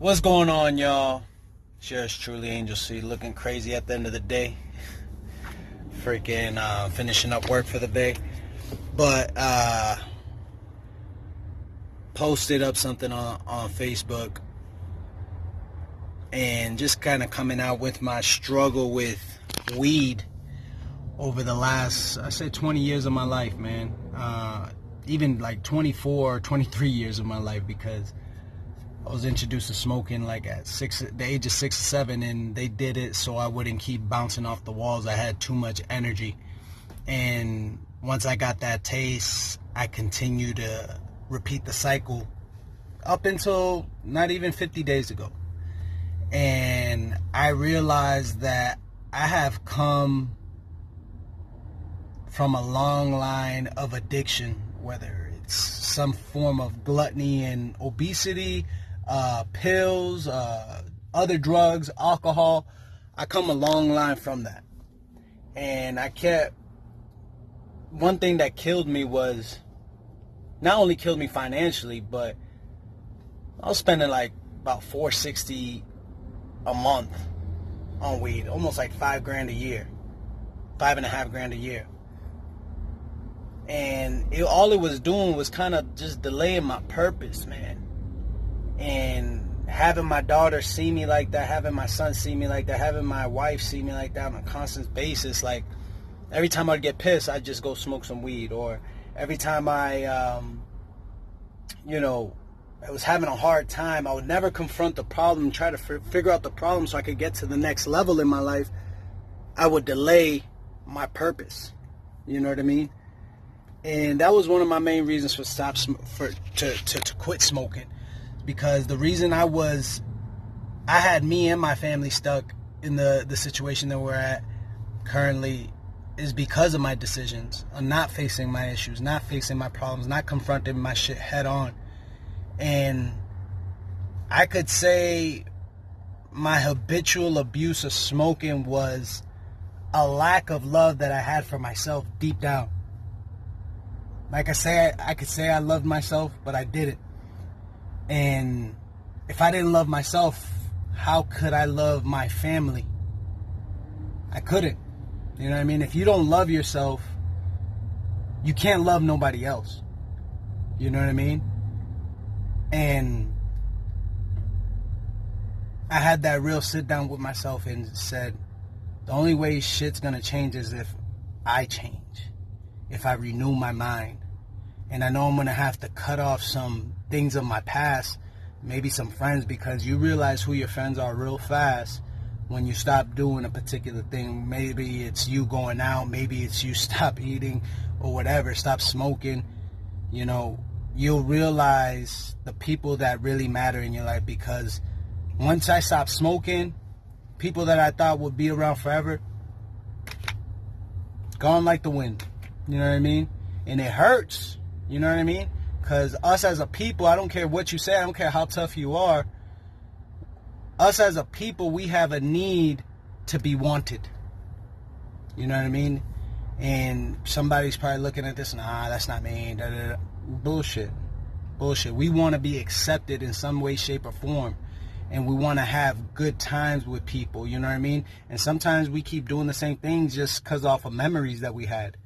What's going on, y'all? Yours truly, Angel C, looking crazy at the end of the day. Freaking finishing up work for the day. But posted up something on Facebook and just kind of coming out with my struggle with weed over the last, I said 20 years of my life, man. Even like 24 or 23 years of my life, because I was introduced to smoking like at the age of 6 or 7, and they did it so I wouldn't keep bouncing off the walls. I had too much energy. And once I got that taste, I continued to repeat the cycle up until not even 50 days ago. And I realized that I have come from a long line of addiction, whether it's some form of gluttony and obesity, pills, other drugs, alcohol. I come a long line from that. And one thing that killed me was, not only killed me financially, but I was spending like about $460 a month on weed, almost like $5,000 a year, $5.5 grand a year. And all it was doing was kind of just delaying my purpose, man. And having my daughter see me like that, having my son see me like that, having my wife see me like that on a constant basis, like every time I'd get pissed, I'd just go smoke some weed. Or every time I was having a hard time, I would never confront the problem, try to figure out the problem so I could get to the next level in my life. I would delay my purpose. You know what I mean? And that was one of my main reasons to quit smoking. Because the reason I had me and my family stuck in the situation that we're at currently is because of my decisions on not facing my issues, not facing my problems, not confronting my shit head on. And I could say my habitual abuse of smoking was a lack of love that I had for myself deep down. Like I could say I loved myself, but I didn't. And if I didn't love myself, how could I love my family? I couldn't. You know what I mean? If you don't love yourself, you can't love nobody else. You know what I mean? And I had that real sit down with myself and said, the only way shit's gonna change is if I change. If I renew my mind. And I know I'm going to have to cut off some things of my past, maybe some friends, because you realize who your friends are real fast when you stop doing a particular thing. Maybe it's you going out, maybe it's you stop eating or whatever, stop smoking. You know, you'll realize the people that really matter in your life, because once I stopped smoking, people that I thought would be around forever, gone like the wind. You know what I mean? And it hurts. You know what I mean? Because us as a people, I don't care what you say, I don't care how tough you are, us as a people, we have a need to be wanted. You know what I mean? And somebody's probably looking at this, nah, that's not me. Da, da, da. Bullshit. We want to be accepted in some way, shape, or form. And we want to have good times with people. You know what I mean? And sometimes we keep doing the same things just because off of memories that we had.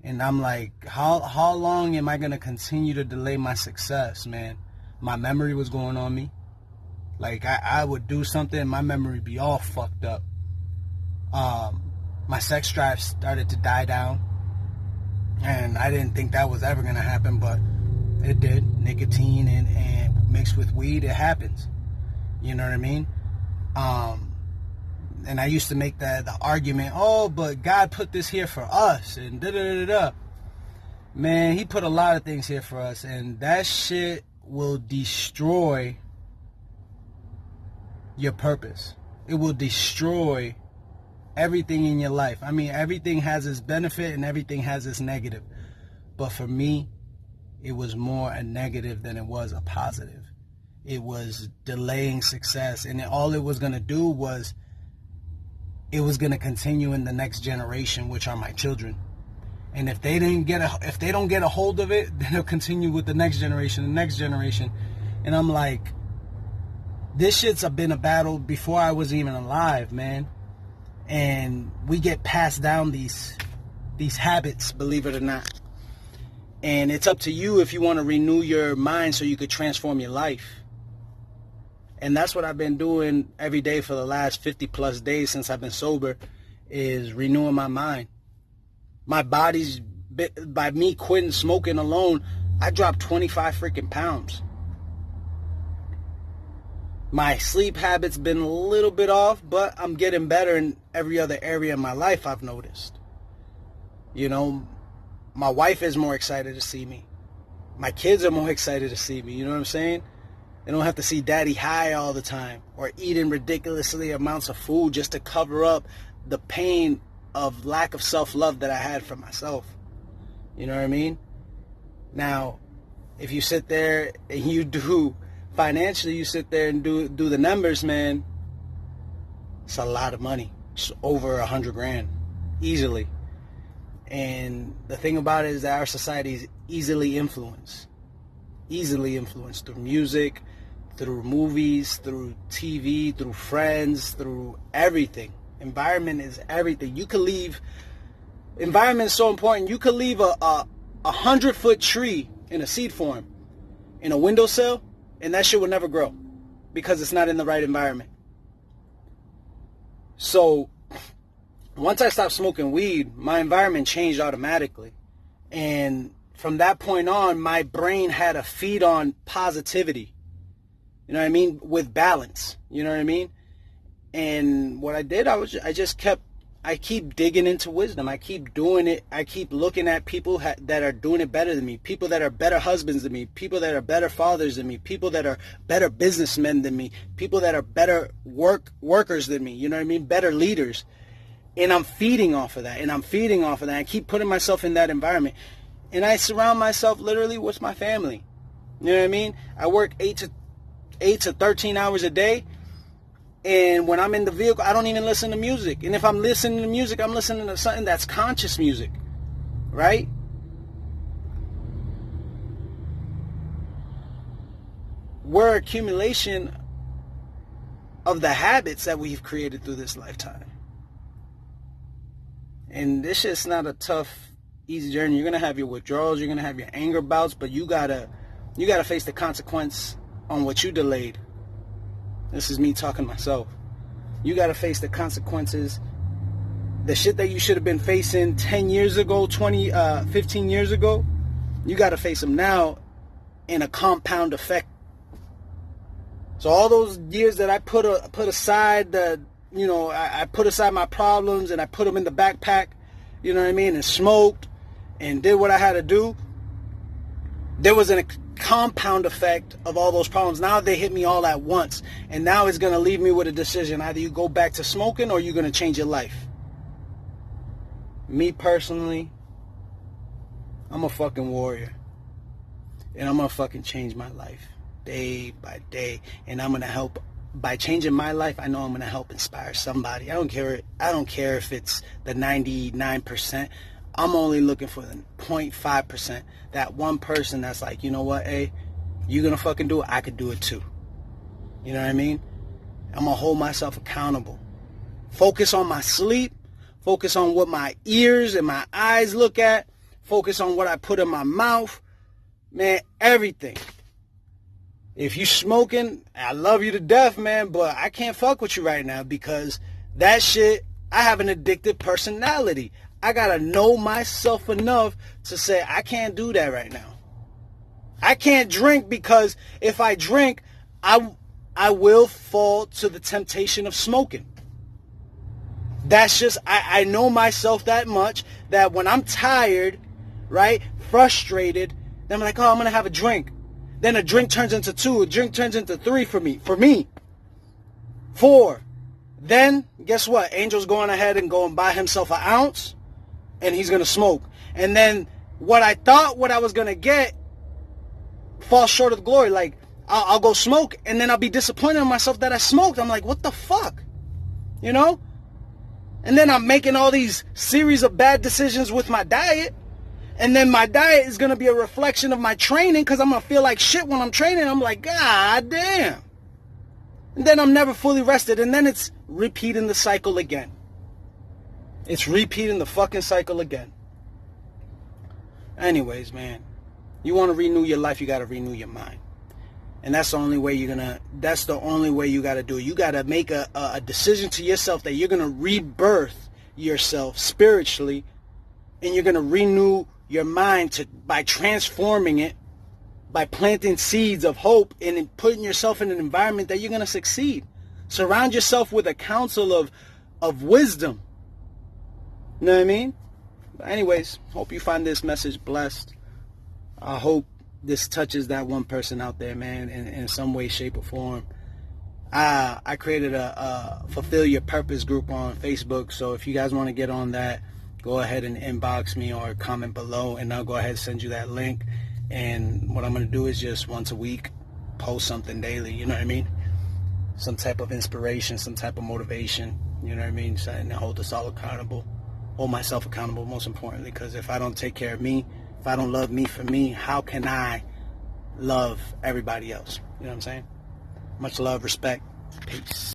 And I'm like, how long am I going to continue to delay my success, man? My memory was going on me. Like, I would do something and my memory be all fucked up. My sex drive started to die down. And I didn't think that was ever going to happen, but it did. Nicotine and mixed with weed, it happens. You know what I mean? And I used to make the argument, oh, but God put this here for us, and da-da-da-da-da. Man, he put a lot of things here for us, and that shit will destroy your purpose. It will destroy everything in your life. I mean, everything has its benefit and everything has its negative. But for me, it was more a negative than it was a positive. It was delaying success, and all it was going to do was it was going to continue in the next generation, which are my children. And if they don't get a hold of it, then it'll continue with the next generation. And I'm like, This shit's been a battle before I was even alive, man. And we get passed down these habits, believe it or not. And it's up to you if you want to renew your mind so you could transform your life. And that's what I've been doing every day for the last 50 plus days since I've been sober, is renewing my mind. My body's, by me quitting smoking alone, I dropped 25 freaking pounds. My sleep habits been a little bit off, but I'm getting better in every other area of my life, I've noticed. You know, my wife is more excited to see me. My kids are more excited to see me, you know what I'm saying? They don't have to see daddy high all the time or eating ridiculously amounts of food just to cover up the pain of lack of self-love that I had for myself. You know what I mean? Now, if you sit there and you do financially, you sit there and do the numbers, man, it's a lot of money. It's over 100 grand, easily. And the thing about it is that our society is easily influenced through music, through movies, through TV, through friends, through everything. Environment is everything. You could leave, environment is so important. You could leave a 100-foot tree in a seed form in a windowsill, and that shit will never grow because it's not in the right environment. So once I stopped smoking weed, my environment changed automatically. And from that point on, my brain had to feed on positivity. You know what I mean? With balance. You know what I mean? And what I did, I keep digging into wisdom. I keep doing it. I keep looking at people that are doing it better than me. People that are better husbands than me. People that are better fathers than me. People that are better businessmen than me. People that are better workers than me. You know what I mean? Better leaders. And I'm feeding off of that. I keep putting myself in that environment. And I surround myself literally with my family. You know what I mean? I work 8 to 13 hours a day. And when I'm in the vehicle, I don't even listen to music. And if I'm listening to music, I'm listening to something that's conscious music. Right? We're accumulation of the habits that we've created through this lifetime. And this shit's not a tough, easy journey. You're going to have your withdrawals. You're going to have your anger bouts. But you gotta face the consequence on what you delayed. This is me talking to myself. You got to face the consequences. The shit that you should have been facing 10 years ago, 15 years ago, you got to face them now in a compound effect. So all those years that I put aside, I put aside my problems and I put them in the backpack, you know what I mean, and smoked and did what I had to do. There was a compound effect of all those problems. Now they hit me all at once. And now it's going to leave me with a decision. Either you go back to smoking or you're going to change your life. Me personally, I'm a fucking warrior. And I'm going to fucking change my life day by day. And I'm going to help. By changing my life, I know I'm going to help inspire somebody. I don't care if it's the 99%. I'm only looking for the 0.5%. That one person that's like, you know what, hey, you gonna fucking do it, I could do it too. You know what I mean? I'm gonna hold myself accountable. Focus on my sleep. Focus on what my ears and my eyes look at. Focus on what I put in my mouth. Man, everything. If you smoking, I love you to death, man, but I can't fuck with you right now because that shit, I have an addictive personality. I gotta know myself enough to say I can't do that right now. I can't drink because if I drink, I will fall to the temptation of smoking. That's just, I know myself that much that when I'm tired, right, frustrated, then I'm like, oh, I'm gonna have a drink. Then a drink turns into 2, a drink turns into 3 for me. 4. Then, guess what? Angel's going ahead and go and buy himself an ounce. And he's going to smoke. And then what I thought what I was going to get falls short of the glory. Like, I'll go smoke and then I'll be disappointed in myself that I smoked. I'm like, what the fuck? You know? And then I'm making all these series of bad decisions with my diet. And then my diet is going to be a reflection of my training because I'm going to feel like shit when I'm training. I'm like, God damn. And then I'm never fully rested. And then it's repeating the cycle again. It's repeating the fucking cycle again. Anyways, man. You want to renew your life, you got to renew your mind. And that's the only way you got to do it. You got to make a decision to yourself that you're going to rebirth yourself spiritually, and you're going to renew your mind by transforming it, by planting seeds of hope and putting yourself in an environment that you're going to succeed. Surround yourself with a council of wisdom. You know what I mean? But anyways, hope you find this message blessed. I hope this touches that one person out there, man, in some way, shape, or form. I created a Fulfill Your Purpose group on Facebook, so if you guys want to get on that, go ahead and inbox me or comment below, and I'll go ahead and send you that link. And what I'm going to do is just once a week, post something daily, you know what I mean? Some type of inspiration, some type of motivation, you know what I mean? And hold us all accountable, hold myself accountable most importantly, because if I don't take care of me, if I don't love me for me, how can I love everybody else? You know what I'm saying? Much love, respect, peace.